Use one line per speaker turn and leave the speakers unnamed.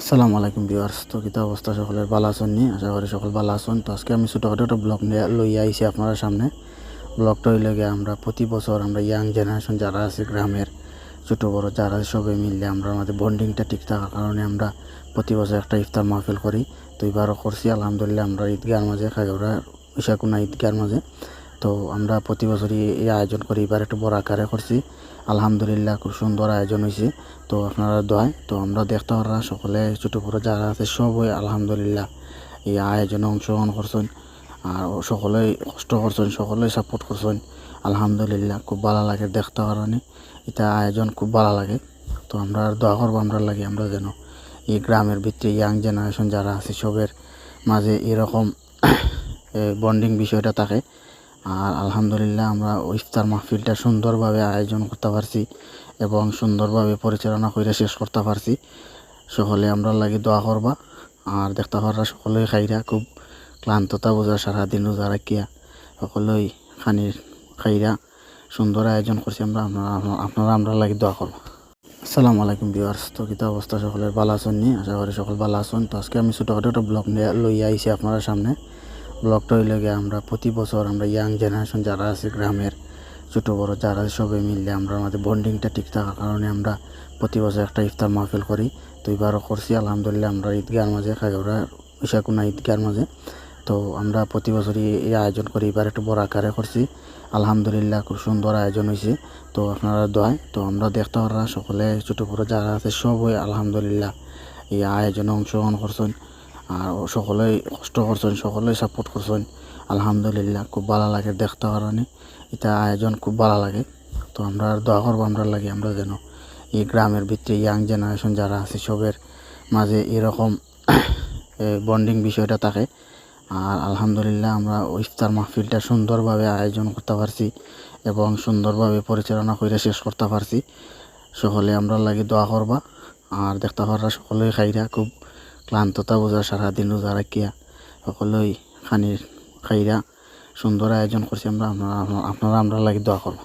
আসসালামু আলাইকুম ভিউয়ার্স। তো কিতা অবস্থা সকলের ভালো আছেন নি? আশা করি সকল ভালো আছেন। তো আজকে আমি ছোটোখাটো একটা ব্লগ নিয়ে লইয়া আইছি আপনার সামনে। ব্লগটা হইলে গিয়ে আমরা প্রতি বছর আমরা ইয়াং জেনারেশন যারা আছে গ্রামের ছোটো বড় যারা সবাই মিললে আমরা আমাদের বন্ডিংটা ঠিক থাকার কারণে আমরা প্রতি বছর একটা ইফতার মাহফিল করি। তো এবারও করছি আলহামদুলিল্লাহ। আমরা ঈদগার মাঝে খাগড়া ইশাকুনা ঈদগার মাঝে। তো আমরা প্রতি বছরই এই আয়োজন করি, এবার একটু বড় আকারে করছি আলহামদুলিল্লাহ। খুব সুন্দর আয়োজন হয়েছে। তো আপনারা দোয়ায় তো আমরা দেখতে পারা সকলে ছোটো বড়ো যারা আছে সবই আলহামদুলিল্লাহ এই আয়োজনে অংশগ্রহণ করছেন। আর সকলেই কষ্ট করছেন, সকলেই সাপোর্ট করছেন আলহামদুলিল্লাহ। খুব ভালো লাগে দেখতে কারণে এটা আয়োজন খুব ভালো লাগে। তো আমরা দোয়া করবো আমরা লাগে আমরা যেন এই গ্রামের ভিতরে ইয়াং জেনারেশন যারা আছে সবের মাঝে এরকম বন্ডিং বিষয়টা থাকে। আর আলহামদুলিল্লাহ আমরা ইফতার মাহফিলটা সুন্দরভাবে আয়োজন করতে পারছি এবং সুন্দরভাবে পরিচালনা করে শেষ করতে পারছি। সকলে আমরা লাগি দোয়া করবা। আর দেখতে পারা সকলেই খাইরা খুব ক্লান্ততা বোঝা সারাদিন রোজা রাখিয়া সকলেই খানির খাইরা সুন্দর আয়োজন করছি আমরা। আপনারা আমরা লাগি দোয়া করবা। আসসালামু আলাইকুম ভিউয়ার্স। তো কিতা অবস্থা সকলের ভালো আছেন নি? আশা করি সকল ভালো আছেন। তো আজকে আমি ছোটোখাটো একটা ব্লগ নিয়ে লইয়া আইছি আপনার সামনে। ব্লগটা হইলে গিয়ে আমরা প্রতি বছর আমরা ইয়াং জেনারেশন যারা আছে গ্রামের ছোটো বড়ো যারা সবাই মিললে আমরা আমাদের বন্ডিংটা ঠিক থাকার কারণে আমরা প্রতি বছর একটা ইফতার মাহফিল করি। তো এবারও করছি আলহামদুলিল্লাহ। আমরা ঈদগার মাঝে খাগড়া ইশাকুনা ঈদগার মাঝে। তো আমরা প্রতি বছরই এই আয়োজন করি, এবার একটু বড় আকারে করছি আলহামদুলিল্লাহ। খুব সুন্দর আয়োজন হয়েছে। তো আপনারা দোয়ায় তো আমরা দেখতে পারা সকলে ছোটো বড়ো যারা আছে সবই আলহামদুলিল্লাহ এই আয়োজনে অংশগ্রহণ করছেন। আর সকলেই কষ্ট করছেন, সকলেই সাপোর্ট করছেন আলহামদুলিল্লাহ। খুব ভালো লাগে দেখতে কারণে এটা আয়োজন খুব ভালো লাগে। তো আমরা দোয়া করবো আমরা লাগে আমরা যেন এই গ্রামের ভিতরে ইয়াং জেনারেশন যারা আছে সবের মাঝে এরকম বন্ডিং বিষয়টা থাকে। আর আলহামদুলিল্লাহ আমরা ইফতার মাহফিলটা সুন্দরভাবে আয়োজন করতে পারছি এবং সুন্দরভাবে পরিচালনা করে শেষ করতে পারছি। সকলে আমরা লাগে দোয়া করবা। আর দেখতে পারা সকলেই খাইরা খুব ক্লান্ততা বোঝা সারাদিন রোজা রাখিয়া সকলেই খানির খাইরা সুন্দর আয়োজন করছি আমরা। আপনারা আমরা লাগে দোয়া করবা।